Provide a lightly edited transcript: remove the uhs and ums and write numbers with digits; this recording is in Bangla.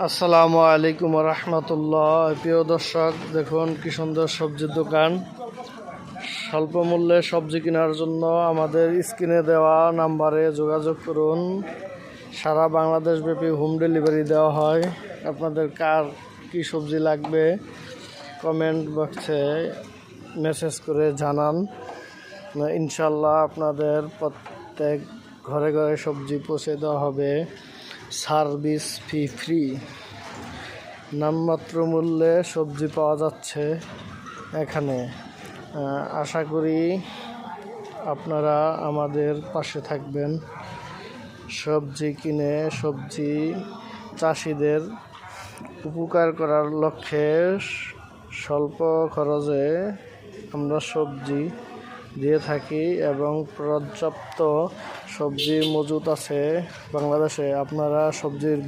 আসসালামু আলাইকুম রহমতুল্লাহ। প্রিয় দর্শক, দেখুন কি সুন্দর সবজির দোকান। স্বল্প মূল্যে সবজি কেনার জন্য আমাদের স্ক্রিনে দেওয়া নাম্বারে যোগাযোগ করুন। সারা বাংলাদেশ ব্যাপী হোম ডেলিভারি দেওয়া হয়। আপনাদের কার কি সবজি লাগবে কমেন্ট বক্সে মেসেজ করে জানান। ইনশাল্লাহ আপনাদের প্রত্যেক ঘরে ঘরে সবজি পৌঁছে দেওয়া হবে। সার্ভিস ফি ফ্রি, নামমাত্র মূল্যে সবজি পাওয়া যাচ্ছে এখানে। আশা করি আপনারা আমাদের পাশে থাকবেন। সবজি কিনে সবজি চাষিদের উপকার করার লক্ষ্যে স্বল্প খরচে আমরা সবজি দিয়ে থাকি এবং পর্যাপ্ত সবজি মজুত আছে বাংলাদেশে। আপনারা সবজির